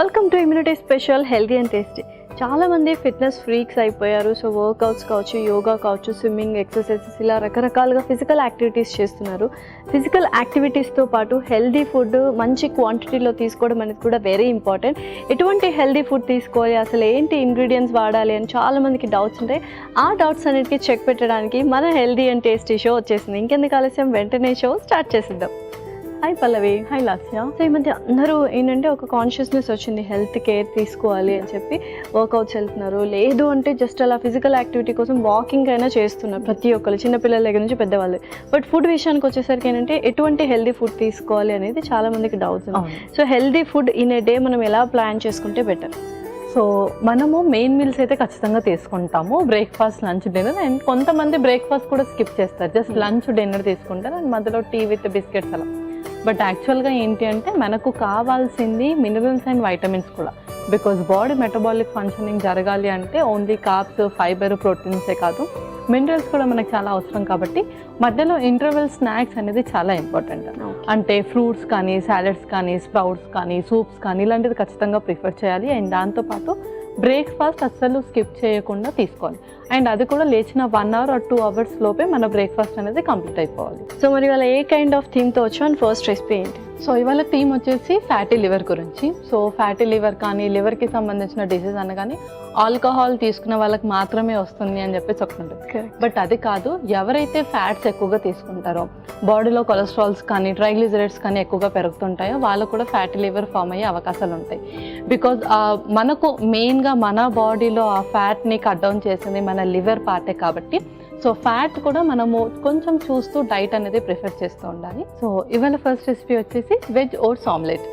Welcome to immunity special healthy and tasty. చాలామంది fitness freaks అయిపోయారు. So workouts కావచ్చు, యోగా కావచ్చు, స్విమ్మింగ్, ఎక్సర్సైజెస్ ఇలా రకరకాలుగా ఫిజికల్ యాక్టివిటీస్ చేస్తున్నారు. ఫిజికల్ యాక్టివిటీస్తో పాటు హెల్దీ ఫుడ్ మంచి క్వాంటిటీలో తీసుకోవడం అనేది కూడా వెరీ ఇంపార్టెంట్. ఎటువంటి హెల్దీ ఫుడ్ తీసుకోవాలి, అసలు ఏంటి ఇంగ్రీడియంట్స్ వాడాలి అని చాలామందికి డౌట్స్ ఉంటాయి. ఆ డౌట్స్ అన్నిటికీ చెక్ పెట్టడానికి మన హెల్దీ అండ్ టేస్టీ షో వచ్చేసింది. ఇంకెందుకు ఆలస్యం, వెంటనే షో స్టార్ట్ చేసిద్దాం. హాయ్ పల్లవి. హాయ్ లాస్య. సో ఈ మధ్య అందరూ ఏంటంటే ఒక కాన్షియస్నెస్ వచ్చింది, హెల్త్ కేర్ తీసుకోవాలి అని చెప్పి వర్కౌట్స్ వెళ్తున్నారు. లేదు అంటే జస్ట్ అలా ఫిజికల్ యాక్టివిటీ కోసం వాకింగ్ అయినా చేస్తున్నారు ప్రతి ఒక్కరు, చిన్నపిల్లల దగ్గర నుంచి పెద్దవాళ్ళు. బట్ ఫుడ్ విషయానికి వచ్చేసరికి ఏంటంటే ఎటువంటి హెల్దీ ఫుడ్ తీసుకోవాలి అనేది చాలా మందికి డౌట్స్ ఉంది. So healthy food in a day మనం ఎలా ప్లాన్ చేసుకుంటే బెటర్? సో మనము మెయిన్ మీల్స్ అయితే ఖచ్చితంగా తీసుకుంటాము, బ్రేక్ఫాస్ట్, లంచ్, డిన్నర్. అండ్ కొంతమంది బ్రేక్ఫాస్ట్ కూడా స్కిప్ చేస్తారు, జస్ట్ లంచ్, డిన్నర్ తీసుకుంటారు అండ్ మధ్యలో టీ విత్ బిస్కెట్స్ అలా. బట్ యాక్చువల్గా ఏంటి అంటే మనకు కావాల్సింది మినరల్స్ అండ్ వైటమిన్స్ కూడా. బికాజ్ బాడీ మెటబాలిక్ ఫంక్షనింగ్ జరగాలి అంటే ఓన్లీ కార్బ్స్, ఫైబర్, ప్రోటీన్సే కాదు, మినరల్స్ కూడా మనకు చాలా అవసరం. కాబట్టి మధ్యలో ఇంటర్వెల్ స్నాక్స్ అనేది చాలా ఇంపార్టెంట్. అంటే ఫ్రూట్స్ కానీ, సాలడ్స్ కానీ, స్ప్రౌట్స్ కానీ, సూప్స్ కానీ ఇలాంటిది ఖచ్చితంగా ప్రిఫర్ చేయాలి. అండ్ దాంతోపాటు బ్రేక్ఫాస్ట్ అస్సలు స్కిప్ చేయకుండా తీసుకోవాలి. అండ్ అది కూడా లేచిన 1 hour or 2 hours లోపే మన బ్రేక్ఫాస్ట్ అనేది కంప్లీట్ అయిపోవాలి. సో మరి ఇవాళ ఏ కైండ్ ఆఫ్ థీమ్తో వచ్చాం అండ్ ఫస్ట్ రెసిపీ ఏంటి? సో ఇవాళ థీమ్ వచ్చేసి ఫ్యాటీ లివర్ గురించి. సో ఫ్యాటీ లివర్ కానీ, లివర్కి సంబంధించిన డిసీజ్ అనగానే ఆల్కహాల్ తీసుకున్న వాళ్ళకి మాత్రమే వస్తుంది అని చెప్పేసి ఒకటి. బట్ అది కాదు, ఎవరైతే ఫ్యాట్స్ ఎక్కువగా తీసుకుంటారో, బాడీలో కొలెస్ట్రాల్స్ కానీ, ట్రైగ్లిజరైడ్స్ కానీ ఎక్కువగా పెరుగుతుంటాయో వాళ్ళకు కూడా ఫ్యాటీ లివర్ ఫామ్ అయ్యే అవకాశాలు ఉంటాయి. బికాజ్ మనకు మెయిన్గా మన బాడీలో ఆ ఫ్యాట్ని కట్ డౌన్ చేసింది మన లివర్ పార్టే కాబట్టి సో ఫ్యాట్ కూడా మనము కొంచెం చూస్తూ డైట్ అనేది ప్రిఫర్ చేస్తూ ఉండాలి. సో ఇవాళ ఫస్ట్ రెసిపీ వచ్చేసి veg oats omelette.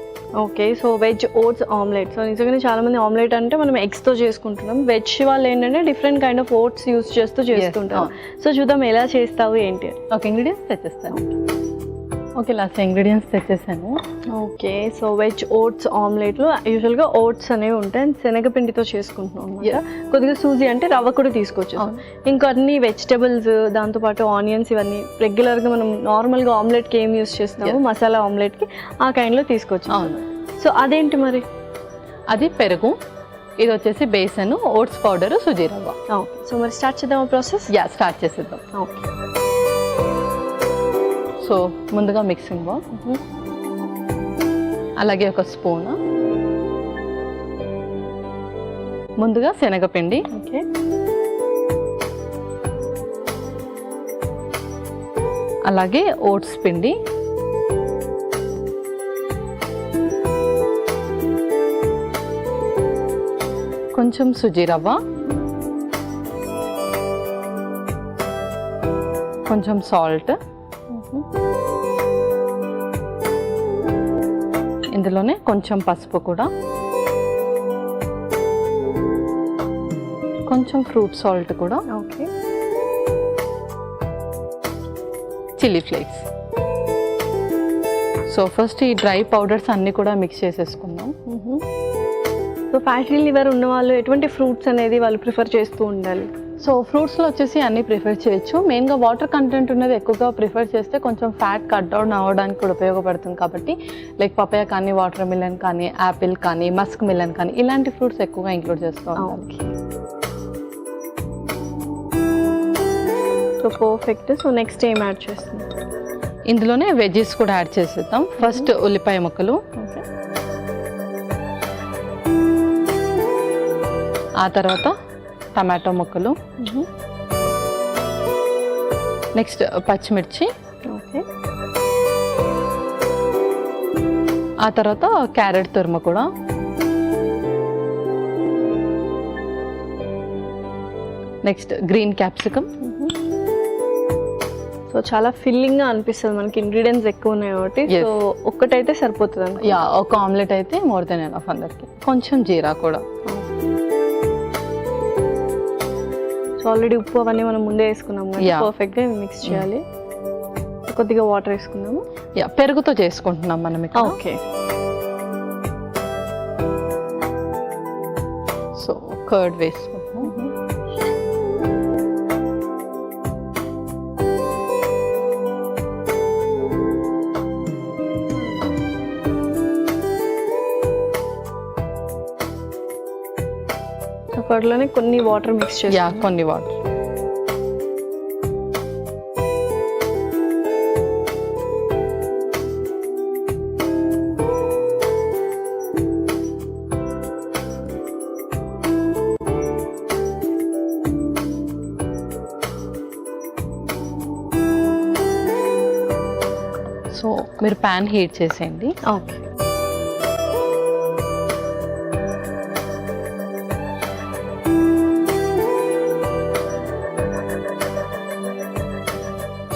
Okay, so veg oats omelette. So నిజంగానే చాలా మంది ఆమ్లెట్ అంటే మనం ఎగ్స్తో చేసుకుంటున్నాం. వెజ్ వాళ్ళు ఏంటంటే different kind of oats use చేస్తూ చేస్తుంటాం. సో చూద్దాం ఎలా చేస్తావు ఏంటి. ఓకే, ఇంగ్రీడియంట్స్ తెచ్చేస్తాను. ఓకే, లాస్ట్ ఇంగ్రీడియంట్స్ తెచ్చేసాను. ఓకే, సో వెజ్ ఓట్స్ ఆమ్లెట్లో యూజువల్గా ఓట్స్ అనేవి ఉంటాయి, శనగపిండితో చేసుకుంటున్నాం అనమాట. కొద్దిగా సూజీ అంటే రవ్వ కూడా తీసుకోవచ్చు. ఇంకా అన్ని వెజిటబుల్స్, దాంతోపాటు ఆనియన్స్, ఇవన్నీ రెగ్యులర్గా మనం నార్మల్గా ఆమ్లెట్కి ఏం యూస్ చేస్తాము, మసాలా ఆమ్లెట్కి ఆ కైండ్లో తీసుకోవచ్చు. అవును. సో అదేంటి మరి? అది పెరుగు, ఇది వచ్చేసి బేసన్, ఓట్స్ పౌడర్, సుజీ రవ్వ. ఓకే, సో మరి స్టార్ట్ చేద్దాం ప్రాసెస్? స్టార్ట్ చేసేద్దాం. ఓకే, సో ముందుగా మిక్సింగ్ బౌల్, అలాగే ఒక స్పూన్ ముందుగా శనగపిండి, ఓకే, అలాగే ఓట్స్ పిండి, కొంచెం సుజీ రవ్వ, కొంచెం సాల్ట్, ఇందులోనే కొంచెం పసుపు కూడా, కొంచెం ఫ్రూట్ సాల్ట్ కూడా, okay, chilli flakes. So first ఈ డ్రై పౌడర్స్ అన్నీ కూడా మిక్స్ చేసేసుకుందాం. సో ఫ్యాటీ లివర్ ఉన్న వాళ్ళు ఎటువంటి ఫ్రూట్స్ అనేది వాళ్ళు ప్రిఫర్ చేస్తూ ఉండాలి? సో ఫ్రూట్స్లో వచ్చేసి అన్నీ ప్రిఫర్ చేయొచ్చు. మెయిన్గా వాటర్ కంటెంట్ ఉన్నది ఎక్కువగా ప్రిఫర్ చేస్తే కొంచెం ఫ్యాట్ కట్ డౌన్ అవ్వడానికి కూడా ఉపయోగపడుతుంది. కాబట్టి లైక్ పపాయ కానీ, వాటర్ మిలన్ కానీ, యాపిల్ కానీ, మస్క్ మిలన్ కానీ ఇలాంటి ఫ్రూట్స్ ఎక్కువగా ఇంక్లూడ్ చేస్తూ ఉండాలి. So perfect. సో నెక్స్ట్ ఏం యాడ్ చేస్తుంది? ఇందులోనే వెజ్జెస్ కూడా యాడ్ చేసేద్దాం. ఫస్ట్ ఉల్లిపాయ ముక్కలు, ఆ తర్వాత టమాటో ముక్కలు, నెక్స్ట్ పచ్చిమిర్చి, ఓకే, ఆ తర్వాత క్యారెట్ తురుము కూడా, నెక్స్ట్ గ్రీన్ క్యాప్సికమ్. సో చాలా ఫిల్లింగ్గా అనిపిస్తుంది మనకి, ఇంగ్రీడియంట్స్ ఎక్కువ ఉన్నాయి కాబట్టి. సో ఒక్కటైతే సరిపోతుంది. ఒక ఆమ్లెట్ అయితే మోర్ దెన్ ఎనఫ్ అందరికి. కొంచెం జీరా కూడా. సో ఆల్రెడీ ఉప్పు అవన్నీ మనం ముందే వేసుకున్నాము, పర్ఫెక్ట్గా మిక్స్ చేయాలి. కొద్దిగా వాటర్ వేసుకున్నాము. పెరుగుతో చేసుకుంటున్నాం మనం ఇక్కడ. ఓకే, సో కర్డ్ వేసుకుంటున్నాం. వాటిలోనే కొన్ని వాటర్ మిక్స్ చేసి కొన్ని వాటర్. సో మీరు ప్యాన్ హీట్ చేసేయండి. ఓకే.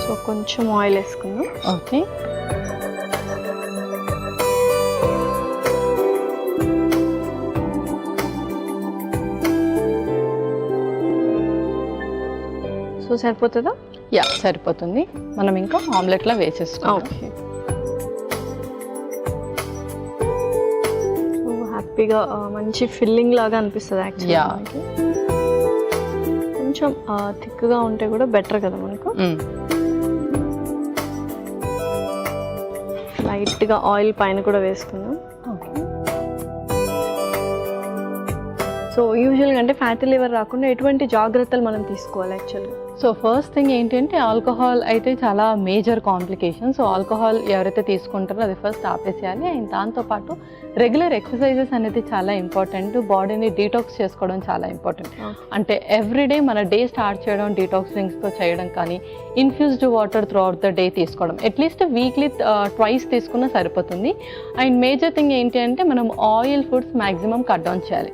సో కొంచెం ఆయిల్ వేసుకుందాం. ఓకే. సో సరిపోతుందా? సరిపోతుంది. మనం ఇంకా ఆమ్లెట్లా వేసేస్తాం. ఓకే. సో హ్యాపీగా మంచి ఫిల్లింగ్ లాగా అనిపిస్తుంది యాక్చువల్లీ. కొంచెం థిక్గా ఉంటే కూడా బెటర్ కదా మనకు. లైట్గా ఆయిల్ పైన కూడా వేసుకుందాం. ఓకే. సో యూజువల్గా అంటే ఫ్యాటీ లివర్ రాకుండా ఎటువంటి జాగ్రత్తలు మనం తీసుకోవాలి యాక్చువల్గా? సో ఫస్ట్ థింగ్ ఏంటంటే ఆల్కహాల్ అయితే చాలా మేజర్ కాంప్లికేషన్. సో ఆల్కహాల్ ఎవరైతే తీసుకుంటారో అది ఫస్ట్ ఆపేసేయాలి. అండ్ దాంతోపాటు రెగ్యులర్ ఎక్సర్సైజెస్ అనేది చాలా ఇంపార్టెంట్. బాడీని డీటాక్స్ చేసుకోవడం చాలా ఇంపార్టెంట్. అంటే ఎవ్రీడే మన డే స్టార్ట్ చేయడం డీటాక్స్ డ్రింక్స్తో చేయడం, కానీ infused water throughout the day తీసుకోవడం, అట్లీస్ట్ వీక్లీ ట్వైస్ తీసుకున్నా సరిపోతుంది. అండ్ మేజర్ థింగ్ ఏంటి అంటే మనం oil foods maximum cut down చేయాలి.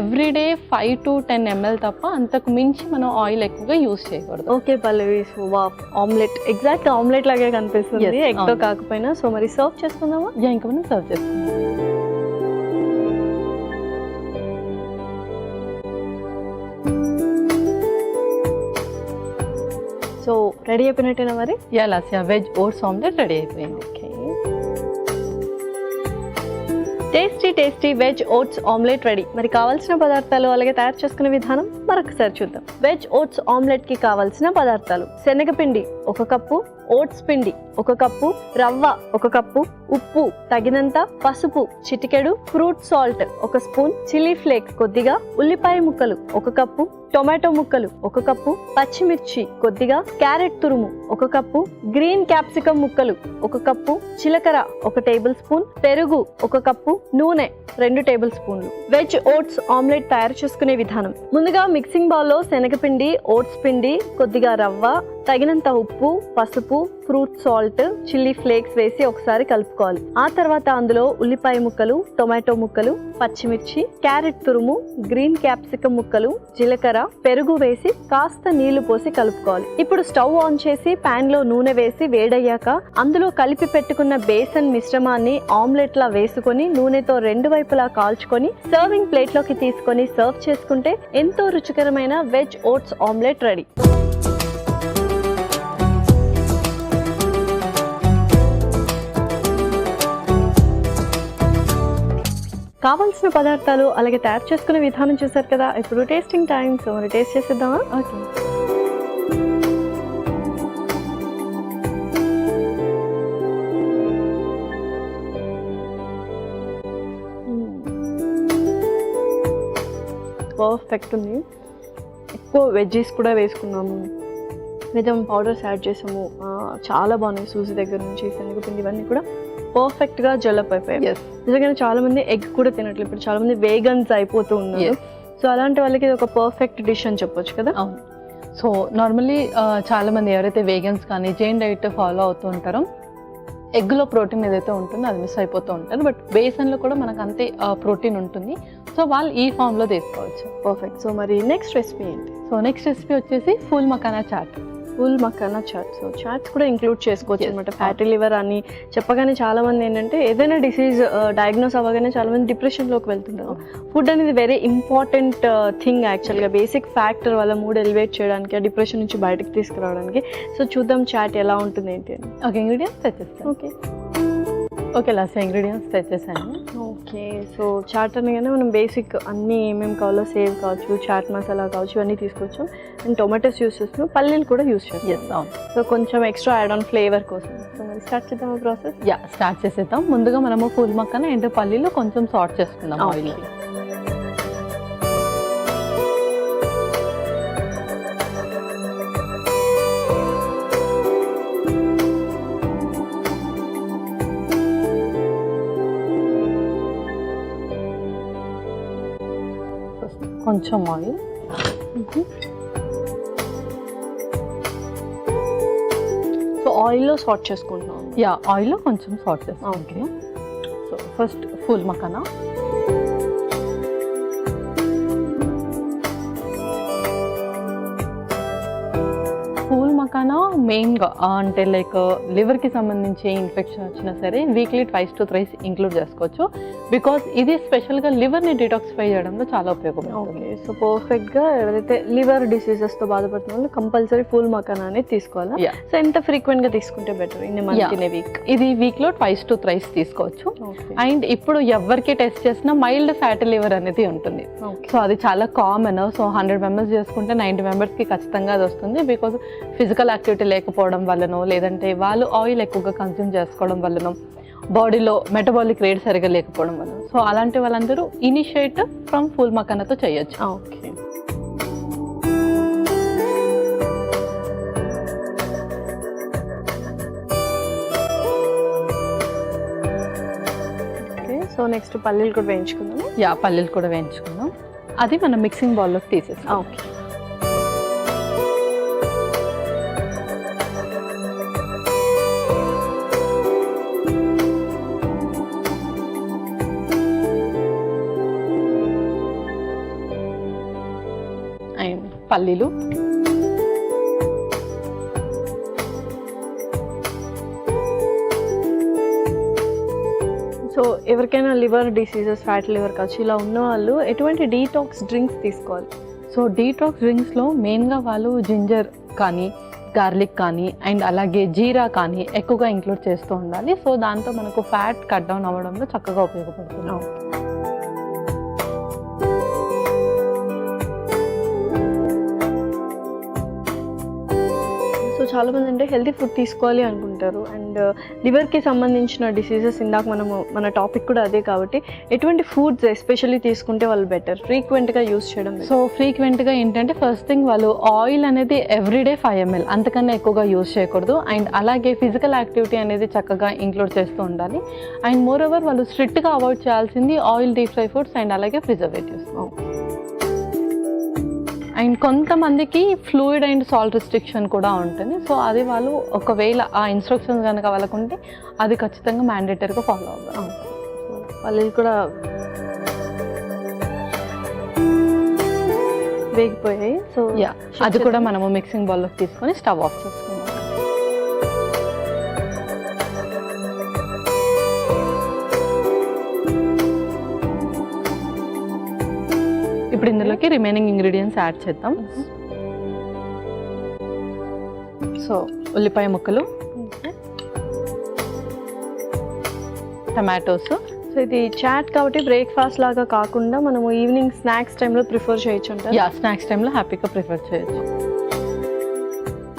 ఎవ్రీడే 5 to 10 ml తప్ప అంతకు మించి మనం ఆయిల్ ఎక్కువగా యూస్ చేయకూడదు. ఓకే పల్లవి. సో ఆమ్లెట్ ఎగ్జాక్ట్ ఆమ్లెట్ లాగే కనిపిస్తుంది, ఎగ్తో కాకపోయినా. సో మరి సర్వ్ చేసుకుందామా? ఇంకా మనం సర్వ్ చేసుకుందాం. సో రెడీ అయిపోయినట్టేనా మరి? Lasya veg oats omelette ready అయిపోయింది. Okay. Tasty tasty veg oats omelette ready. మరి కావాల్సిన పదార్థాలు అలాగే తయారు చేసుకునే విధానం మరొకసారి చూద్దాం. వెజ్ ఓట్స్ ఆమ్లెట్ కి కావాల్సిన పదార్థాలు: శనగపిండి 1 కప్పు, ఓట్స్ పిండి 1 కప్పు, రవ్వ 1 కప్పు, ఉప్పు తగినంత, పసుపు చిటికెడు, fruit salt 1 spoon, chilli flakes కొద్దిగా, ఉల్లిపాయ ముక్కలు 1 కప్పు, టొమాటో ముక్కలు 1 కప్పు, పచ్చిమిర్చి కొద్దిగా, క్యారెట్ తురుము 1 కప్పు, గ్రీన్ క్యాప్సికమ్ ముక్కలు 1 కప్పు, జీలకర్ర 1 టేబుల్ స్పూన్, పెరుగు 1 కప్పు, నూనె 2 టేబుల్ స్పూన్లు. వెజ్ ఓట్స్ ఆమ్లెట్ తయారు చేసుకునే విధానం: ముందుగా మిక్సింగ్ బౌల్లో శనగపిండి, ఓట్స్ పిండి, కొద్దిగా రవ్వ, తగినంత ఉప్పు, పసుపు, ఫ్రూట్ సాల్ట్, చిల్లీ ఫ్లేక్స్ వేసి ఒకసారి కలుపుకోవాలి. ఆ తర్వాత అందులో ఉల్లిపాయ ముక్కలు, టొమాటో ముక్కలు, పచ్చిమిర్చి, క్యారెట్ తురుము, గ్రీన్ క్యాప్సికమ్ ముక్కలు, జీలకర్ర, పెరుగు వేసి కాస్త నీళ్లు పోసి కలుపుకోవాలి. ఇప్పుడు స్టవ్ ఆన్ చేసి పాన్ లో నూనె వేసి వేడయ్యాక అందులో కలిపి పెట్టుకున్న బేసన్ మిశ్రమాన్ని ఆమ్లెట్ లా వేసుకొని నూనెతో 2 వైపులా కాల్చుకొని సర్వింగ్ ప్లేట్ లోకి తీసుకొని సర్వ్ చేసుకుంటే ఎంతో రుచికరమైన వెజ్ ఓట్స్ ఆమ్లెట్ రెడీ. కావాల్సిన పదార్థాలు అలాగే తయారు చేసుకునే విధానం చూసారు కదా. ఇప్పుడు టేస్టింగ్ టైం. సో మరి టేస్ట్ చేసేద్దామా? ఓకే. పర్ఫెక్ట్ ఉంది. ఎక్కువ వెజ్జీస్ కూడా వేసుకున్నాము, విధం పౌడర్స్ యాడ్ చేసాము, చాలా బాగున్నాయి. సూజీ దగ్గర నుంచి శనగపిండి ఇవన్నీ కూడా పర్ఫెక్ట్గా జలప్ అయిపోయాయి. నిజంగానే చాలా మంది ఎగ్ కూడా తినట్లేదు. ఇప్పుడు చాలా మంది వేగన్స్ అయిపోతూ ఉన్నారు. సో అలాంటి వాళ్ళకి ఇది ఒక పర్ఫెక్ట్ డిష్ అని చెప్పొచ్చు కదా. అవును. సో నార్మల్లీ చాలా మంది ఎవరైతే వేగన్స్ కానీ జైన్ డైట్ ఫాలో అవుతూ ఉంటారో ఎగ్లో ప్రోటీన్ ఏదైతే ఉంటుందో అది మిస్ అయిపోతూ ఉంటారు. బట్ బేసన్లో కూడా మనకు అంతే ప్రోటీన్ ఉంటుంది. సో వాళ్ళు ఈ ఫామ్లో తీసుకోవచ్చు. పర్ఫెక్ట్. సో మరి నెక్స్ట్ రెసిపీ ఏంటి? సో నెక్స్ట్ రెసిపీ వచ్చేసి ఫుల్ మకానా చాట్. ఫుల్ మకానా చాట్. సో చాట్స్ కూడా ఇంక్లూడ్ చేసుకోవచ్చు అనమాట. ఫ్యాటీ లివర్ అని చెప్పగానే చాలా మంది ఏంటంటే ఏదైనా డిసీజ్ డయాగ్నోస్ అవ్వగానే చాలా మంది డిప్రెషన్లోకి వెళ్తుంటారు. ఫుడ్ అనేది వెరీ ఇంపార్టెంట్ థింగ్ యాక్చువల్గా, బేసిక్ ఫ్యాక్టర్ వల్ల మూడ్ ఎలివేట్ చేయడానికి, ఆ డిప్రెషన్ నుంచి బయటకు తీసుకురావడానికి. సో చూద్దాం చాట్ ఎలా ఉంటుంది ఏంటి అని. ఓకే, ఇంగ్రీడియంట్స్ తెచ్చేస్తాను. ఓకే లాస్ట్ ఇంగ్రీడియంట్స్ తెచ్చేసాను. ఓకే. సో చాట్ అనగానే మనం బేసిక్ అన్నీ ఏమేమి కావాలో సేవ్ కావచ్చు, చాట్ మసాలా కావచ్చు, ఇవన్నీ తీసుకోవచ్చు. అండ్ టొమాటోస్ యూస్ చేస్తున్నాం, పల్లీలు కూడా యూస్ చేస్తాం. సో కొంచెం ఎక్స్ట్రా యాడ్ ఆన్ ఫ్లేవర్ కోసం. సో మరి స్టార్ట్ చేద్దాం ప్రాసెస్. స్టార్ట్ చేసేద్దాం. ముందుగా మనము ఫుల్ మక్కన అండ్ పల్లీలు కొంచెం సాట్ చేసుకుందాం ఆయిల్. కొంచెం ఆయిల్. సో ఆయిల్లో సాట్ చేసుకుంటున్నాం. యా, ఆయిల్లో కొంచెం సాట్ చేస్తాం. Okay. So first phool makhana. Phool makhana మెయిన్గా అంటే లైక్ లివర్కి సంబంధించి ఇన్ఫెక్షన్ వచ్చినా సరే వీక్లీ 2 to 3 ఇంక్లూడ్ చేసుకోవచ్చు. బికాజ్ ఇది స్పెషల్గా లివర్ని డిటాక్సిఫై చేయడంలో చాలా ఉపయోగపడుతుంది. ఓకే. సో పర్ఫెక్ట్గా ఎవరైతే లివర్ డిసీజెస్తో బాధపడుతున్న వాళ్ళు కంపల్సరీ ఫుల్ మకానా అనేది తీసుకోవాలా? సో ఎంత ఫ్రీక్వెంట్గా తీసుకుంటే better in month in week? ఇది వీక్లో 2 to 3 తీసుకోవచ్చు. అండ్ ఇప్పుడు ఎవరికి టెస్ట్ చేసినా మైల్డ్ ఫ్యాటీ లివర్ అనేది ఉంటుంది. సో అది చాలా కామన్. సో 100 members చేసుకుంటే 90 membersకి ఖచ్చితంగా అది వస్తుంది. బికాజ్ ఫిజికల్ యాక్టివిటీ లేకపోవడం వల్లనో లేదంటే వాళ్ళు ఆయిల్ ఎక్కువగా కన్స్యూమ్ చేసుకోవడం వల్లనో బాడీలో మెటబాలిక్ రేట్ సరిగా లేకపోవడం వల్ల. సో అలాంటి వాళ్ళందరూ ఇనిషియేట్ ఫ్రమ్ ఫుల్ మకానాతో చేయొచ్చు. ఓకే. సో నెక్స్ట్ పల్లీలు కూడా వేయించుకుందాం. యా, పల్లీలు కూడా వేయించుకుందాం. అది మనం మిక్సింగ్ బౌల్లోకి తీసేస్తాం. ఓకే. అండ్ పల్లీలు, సో ఎవరికైనా లివర్ డిసీజెస్, ఫ్యాట్ లివర్ కావచ్చు ఇలా ఉన్న వాళ్ళు ఎటువంటి డీటాక్స్ డ్రింక్స్ తీసుకోవాలి? సో డీటాక్స్ డ్రింక్స్లో మెయిన్గా వాళ్ళు జింజర్ కానీ గార్లిక్ కానీ అండ్ అలాగే జీరా కానీ ఎక్కువగా ఇంక్లూడ్ చేస్తూ ఉండాలి. సో దాంతో మనకు ఫ్యాట్ కట్ డౌన్ అవ్వడంలో చక్కగా ఉపయోగపడుతుంది. సో చాలామంది అంటే హెల్తీ ఫుడ్ తీసుకోవాలి అనుకుంటారు. అండ్ లివర్కి సంబంధించిన డిసీజెస్ ఇందాక మన టాపిక్ కూడా అదే కాబట్టి ఎటువంటి ఫుడ్స్ ఎస్పెషల్లీ తీసుకుంటే వాళ్ళు బెటర్ ఫ్రీక్వెంట్గా యూస్ చేయడం? సో ఫ్రీక్వెంట్గా ఏంటంటే ఫస్ట్ థింగ్ వాళ్ళు ఆయిల్ అనేది ఎవ్రీడే 5 ml అంతకన్నా ఎక్కువగా యూస్ చేయకూడదు. అండ్ అలాగే ఫిజికల్ యాక్టివిటీ అనేది చక్కగా ఇంక్లూడ్ చేస్తూ ఉండాలి. అండ్ మోర్ ఓవర్ వాళ్ళు స్ట్రిక్ట్గా అవాయిడ్ చేయాల్సింది oil, deep fry foods and అలాగే ప్రిజర్వేటివ్స్. అండ్ కొంతమందికి ఫ్లూయిడ్ అండ్ సాల్ట్ రిస్ట్రిక్షన్ కూడా ఉంటుంది. సో అది వాళ్ళు ఒకవేళ ఆ ఇన్స్ట్రక్షన్స్ కనుక వాళ్ళకుంటే అది ఖచ్చితంగా మ్యాండేటరీగా ఫాలో అవ్వాలి. వాళ్ళు కూడా వేగిపోయాయి. సో యా, అది కూడా మనము మిక్సింగ్ బౌల్లోకి తీసుకొని స్టవ్ ఆఫ్ చేసుకుందాం. ఇప్పుడు ఇందులోకి రిమైనింగ్ ఇంగ్రీడియంట్స్ యాడ్ చేద్దాం. సో ఉల్లిపాయ ముక్కలు, టమాటోస్. సో ఇది చాట్ కాబట్టి బ్రేక్ఫాస్ట్ లాగా కాకుండా మనము ఈవినింగ్ స్నాక్స్ టైంలో ప్రిఫర్ చేయొచ్చు అంటారు? యా, స్నాక్స్ టైంలో హ్యాపీగా ప్రిఫర్ చేయొచ్చు.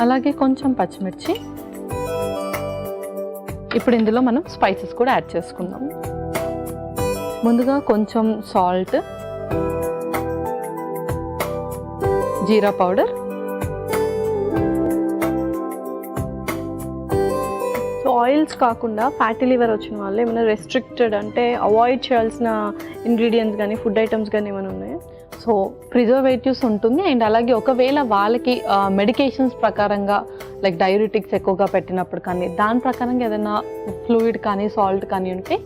అలాగే కొంచెం పచ్చిమిర్చి. ఇప్పుడు ఇందులో మనం స్పైసెస్ కూడా యాడ్ చేసుకుందాం. ముందుగా కొంచెం సాల్ట్, జీరా పౌడర్. సో ఆయిల్స్ కాకుండా ఫ్యాటీ లివర్ వచ్చిన వాళ్ళు ఏమైనా రెస్ట్రిక్టెడ్ అంటే అవాయిడ్ చేయాల్సిన ఇంగ్రీడియంట్స్ కానీ ఫుడ్ ఐటమ్స్ కానీ ఏమైనా ఉన్నాయా? సో ప్రిజర్వేటివ్స్ ఉంటుంది. అండ్ అలాగే ఒకవేళ వాళ్ళకి మెడికేషన్స్ ప్రకారంగా లైక్ డయూరిటిక్స్ ఎక్కువగా పెట్టినప్పుడు కానీ దాని ప్రకారంగా ఏదైనా ఫ్లూయిడ్ కానీ సాల్ట్ కానీ ఉంటే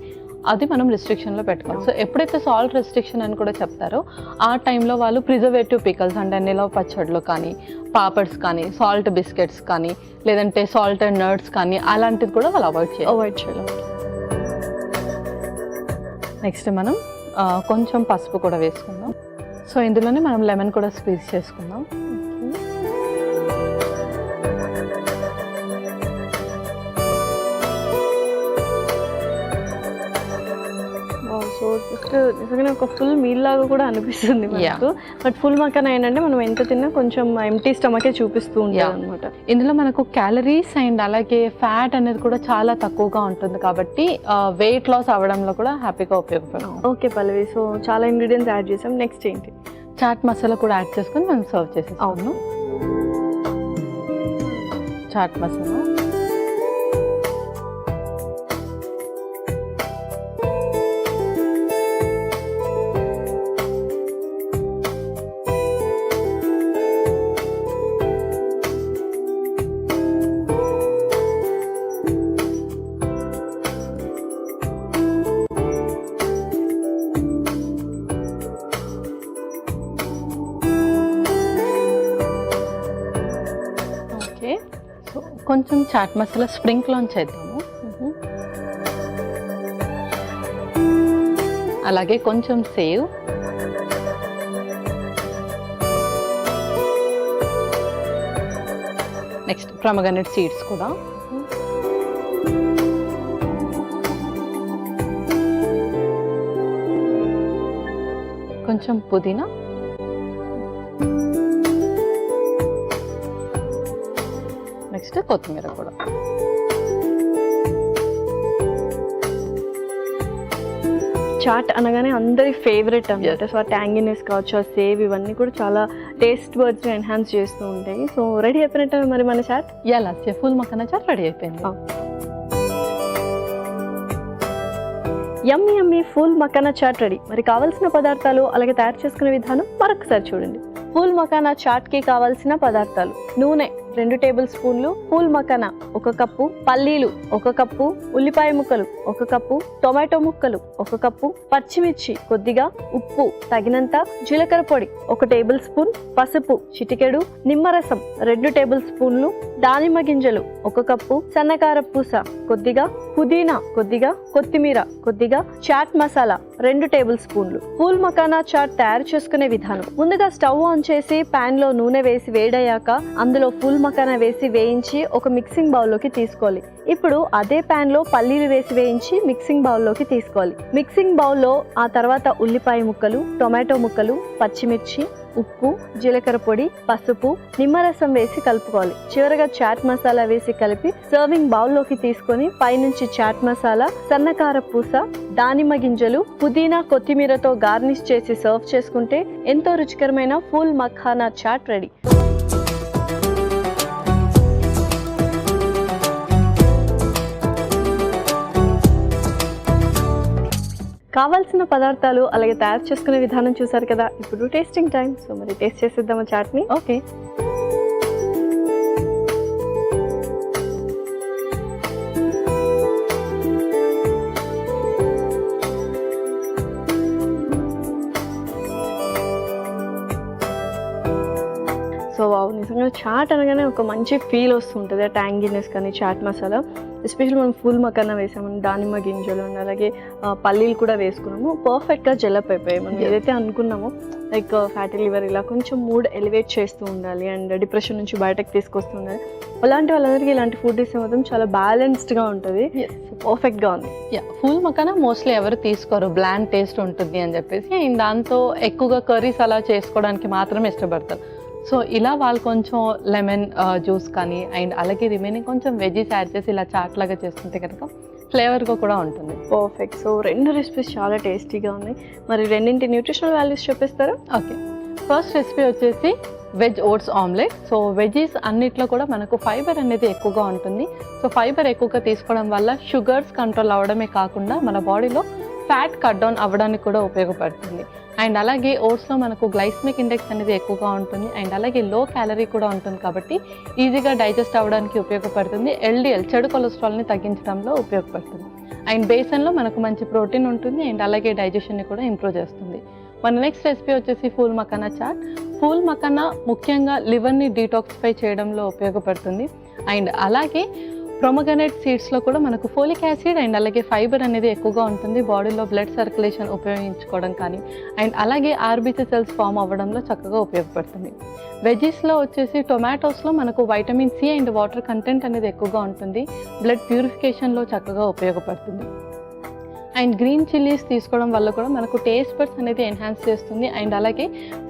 అది మనం రిస్ట్రిక్షన్లో పెట్టుకోవాలి. సో ఎప్పుడైతే సాల్ట్ రెస్ట్రిక్షన్ అని కూడా చెప్తారో ఆ టైంలో వాళ్ళు ప్రిజర్వేటివ్ పికల్స్ అంటే నిలవ పచ్చడిలో కానీ, పాపడ్స్ కానీ, సాల్ట్ బిస్కెట్స్ కానీ, లేదంటే సాల్ట్ అండ్ నట్స్ కానీ అలాంటిది కూడా వాళ్ళు అవాయిడ్ చేయాలి. నెక్స్ట్ మనం కొంచెం పసుపు కూడా వేసుకుందాం. సో ఇందులోనే మనం లెమన్ కూడా స్క్వీజ్ చేసుకుందాం. సో జస్ట్ నిజంగానే ఒక ఫుల్ మీల్ లాగా కూడా అనిపిస్తుంది మనకు. బట్ ఫుల్ మకానా ఏంటంటే మనం ఎంత తిన్నా కొంచెం ఎంటీ స్టమకే చూపిస్తూ ఉంటుంది అనమాట. ఇందులో మనకు క్యాలరీస్ అండ్ అలాగే ఫ్యాట్ అనేది కూడా చాలా తక్కువగా ఉంటుంది కాబట్టి వెయిట్ లాస్ అవ్వడంలో కూడా హ్యాపీగా ఉపయోగపడుతుంది. ఓకే పల్లవి, సో చాలా ఇంగ్రీడియంట్స్ యాడ్ చేసాం. నెక్స్ట్ ఏంటి? చాట్ మసాలా కూడా యాడ్ చేసుకొని మనం సర్వ్ చేసేస్తాము. చాట్ మసాలా, సో కొంచెం చాట్ మసాలా స్ప్రింక్ల్ ఆన్ చేద్దాము. అలాగే కొంచెం సేవ్, నెక్స్ట్ ప్రొమోగ్రానేట్ సీడ్స్ కూడా, కొంచెం పుదీనా, నెక్స్ట్ కొత్తిమీర కూడా. చాట్ అనగానే అందరి ఫేవరెట్ అన్నమాట. సో ఆ ట్యాంగినెస్ కావచ్చు, ఆ సేవ్, ఇవన్నీ కూడా చాలా టేస్ట్ వర్డ్స్ ఎన్హాన్స్ చేస్తూ ఉంటాయి. సో రెడీ అయిపోయినట్టు మరి మన చాట్. ఎలా ఫుల్ మకానా చాట్ రెడీ అయిపోయింది. యమ్మీ యమ్మీ ఫుల్ మకానా చాట్ రెడీ. మరి కావాల్సిన పదార్థాలు అలాగే తయారు చేసుకునే విధానం మరొకసారి చూడండి. ఫుల్ మకానా చాట్కి కావాల్సిన పదార్థాలు: నూనె 2 టేబుల్ స్పూన్లు, ఫుల్ మకానా 1 కప్పు, పల్లీలు 1 కప్పు, ఉల్లిపాయ ముక్కలు 1 కప్పు, టొమాటో ముక్కలు 1 కప్పు, పచ్చిమిర్చి కొద్దిగా, ఉప్పు తగినంత, జీలకర్ర పొడి 1 టేబుల్ స్పూన్, పసుపు చిటికెడు, నిమ్మరసం 2 టేబుల్ స్పూన్లు, దానిమ్మ గింజలు 1 కప్పు, సన్నకార పూస కొద్దిగా, పుదీనా కొద్దిగా, కొత్తిమీర కొద్దిగా, చాట్ మసాలా 2 టేబుల్ స్పూన్లు. ఫుల్ మకానా చాట్ తయారు చేసుకునే విధానం: ముందుగా స్టవ్ ఆన్ చేసి పాన్ లో నూనె వేసి వేడయ్యాక అందులో ఫుల్ మకానా వేసి వేయించి ఒక మిక్సింగ్ బౌల్లోకి తీసుకోవాలి. ఇప్పుడు అదే పాన్ లో పల్లీలు వేసి వేయించి మిక్సింగ్ బౌల్లోకి తీసుకోవాలి. మిక్సింగ్ బౌల్లో ఆ తర్వాత ఉల్లిపాయ ముక్కలు, టొమాటో ముక్కలు, పచ్చిమిర్చి, ఉప్పు, జీలకర్ర పొడి, పసుపు, నిమ్మరసం వేసి కలుపుకోవాలి. చివరగా చాట్ మసాలా వేసి కలిపి సర్వింగ్ బౌల్లోకి తీసుకొని పైనుంచి చాట్ మసాలా, సన్నకార పూస, దానిమ్మ గింజలు, పుదీనా, కొత్తిమీరతో గార్నిష్ చేసి సర్వ్ చేసుకుంటే ఎంతో రుచికరమైన ఫుల్ మఖానా చాట్ రెడీ. కావాల్సిన పదార్థాలు అలాగే తయారు చేసుకునే విధానం చూసారు కదా. ఇప్పుడు టేస్టింగ్ టైం. సో మరి టేస్ట్ చేసేద్దామా చాట్ని? ఓకే. సో నిజంగా చాట్ అనగానే ఒక మంచి ఫీల్ వస్తుంటుంది. ఆ ట్యాంగినెస్ కానీ చాట్ మసాలా, ఎస్పెషల్లీ మనం ఫుల్ మకానా వేసాము, దానిమ్మ గింజలు అండ్ అలాగే పల్లీలు కూడా వేసుకున్నాము. పర్ఫెక్ట్గా జెలప్ అయిపోయాయి. మనం ఏదైతే అనుకున్నామో లైక్ ఫ్యాటీ లివర్ ఇలా కొంచెం మూడ్ ఎలివేట్ చేస్తూ ఉండాలి అండ్ డిప్రెషన్ నుంచి బయటకు తీసుకొస్తూ ఉండాలి. అలాంటి వాళ్ళందరికీ ఇలాంటి ఫుడ్ ఇస్తే మాత్రం చాలా బ్యాలెన్స్డ్గా ఉంటుంది. పర్ఫెక్ట్గా ఉంది. ఫుల్ మకానా మోస్ట్లీ ఎవరు తీసుకోరు, బ్లాండ్ టేస్ట్ ఉంటుంది అని చెప్పేసి. అండ్ దాంతో ఎక్కువగా కర్రీస్ అలా చేసుకోవడానికి మాత్రమే ఇష్టపడతారు. సో ఇలా వాళ్ళు కొంచెం లెమన్ జ్యూస్ కానీ అండ్ అలాగే రిమైనింగ్ కొంచెం వెజ్జీస్ యాడ్ చేసి ఇలా చాట్ లాగా చేసుకుంటే కనుక ఫ్లేవర్గా కూడా ఉంటుంది. పర్ఫెక్ట్. సో 2 రెసిపీస్ చాలా టేస్టీగా ఉన్నాయి. మరి రెండింటి న్యూట్రిషనల్ వాల్యూస్ చెప్పేస్తారా? ఓకే. ఫస్ట్ రెసిపీ వచ్చేసి veg oats omelette. So veggies అన్నిట్లో కూడా మనకు ఫైబర్ అనేది ఎక్కువగా ఉంటుంది. సో ఫైబర్ ఎక్కువగా తీసుకోవడం వల్ల షుగర్స్ కంట్రోల్ అవ్వడమే కాకుండా మన బాడీలో ఫ్యాట్ కట్ డౌన్ అవ్వడానికి కూడా ఉపయోగపడుతుంది. అండ్ అలాగే ఓట్స్లో మనకు గ్లైసమిక్ ఇండెక్స్ అనేది ఎక్కువగా ఉంటుంది అండ్ అలాగే లో క్యాలరీ కూడా ఉంటుంది కాబట్టి ఈజీగా డైజెస్ట్ అవ్వడానికి ఉపయోగపడుతుంది. ఎల్డిఎల్ చెడు కొలెస్ట్రాల్ని తగ్గించడంలో ఉపయోగపడుతుంది. అండ్ బేసన్లో మనకు మంచి ప్రోటీన్ ఉంటుంది అండ్ అలాగే డైజెషన్ని కూడా ఇంప్రూవ్ చేస్తుంది. మన నెక్స్ట్ రెసిపీ వచ్చేసి ఫుల్ మకానా చాట్. ఫుల్ మకానా ముఖ్యంగా లివర్ని డీటాక్సిఫై చేయడంలో ఉపయోగపడుతుంది. అండ్ అలాగే ప్రొమోగ్రానేట్ సీడ్స్లో కూడా మనకు ఫోలిక్ యాసిడ్ అండ్ అలాగే ఫైబర్ అనేది ఎక్కువగా ఉంటుంది. బాడీలో బ్లడ్ సర్క్యులేషన్ ఉపయోగించుకోవడం కానీ అండ్ అలాగే ఆర్బీసీ సెల్స్ ఫామ్ అవ్వడంలో చక్కగా ఉపయోగపడుతుంది. వెజ్జీస్లో వచ్చేసి టొమాటోస్లో మనకు vitamin C and water content అనేది ఎక్కువగా ఉంటుంది. బ్లడ్ ప్యూరిఫికేషన్లో చక్కగా ఉపయోగపడుతుంది. అండ్ గ్రీన్ చిల్లీస్ తీసుకోవడం వల్ల కూడా మనకు టేస్ట్ బడ్స్ అనేది ఎన్హాన్స్ చేస్తుంది అండ్ అలాగే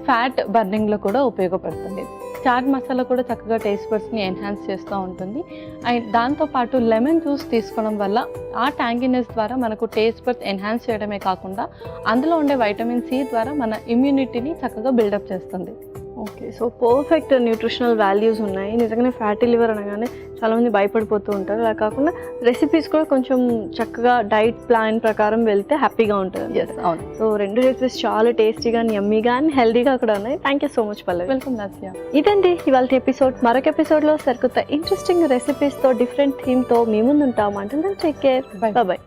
ఫ్యాట్ బర్నింగ్లో కూడా ఉపయోగపడుతుంది. చాట్ మసాలా కూడా చక్కగా టేస్ట్ బడ్స్ని ఎన్హాన్స్ చేస్తూ ఉంటుంది. అండ్ దాంతోపాటు లెమన్ జ్యూస్ తీసుకోవడం వల్ల ఆ ట్యాంగినెస్ ద్వారా మనకు టేస్ట్ బడ్స్ ఎన్హాన్స్ చేయడమే కాకుండా అందులో ఉండే వైటమిన్ సి ద్వారా మన ఇమ్యూనిటీని చక్కగా బిల్డప్ చేస్తుంది. Okay. So perfect nutritional values ఉన్నాయి. నిజంగానే ఫ్యాటీ లివర్ అనగానే చాలామంది భయపడిపోతూ ఉంటారు. అలా కాకుండా రెసిపీస్ కూడా కొంచెం చక్కగా డైట్ ప్లాన్ ప్రకారం వెళ్తే హ్యాపీగా ఉంటుంది. అవును. సో 2 రెసిపీస్ చాలా టేస్టీగా, యమ్మీగా అండ్ హెల్దీగా కూడా ఉన్నాయి. Thank you so much Pallavi. Welcome nausea. ఇదండి ఇవాళ ఎపిసోడ్. మరొక ఎపిసోడ్లో సరికొత్త ఇంట్రెస్టింగ్ రెసిపీస్తో డిఫరెంట్ థీమ్తో మీ ముందు ఉంటాం. అంటే టేక్ కేర్. బై.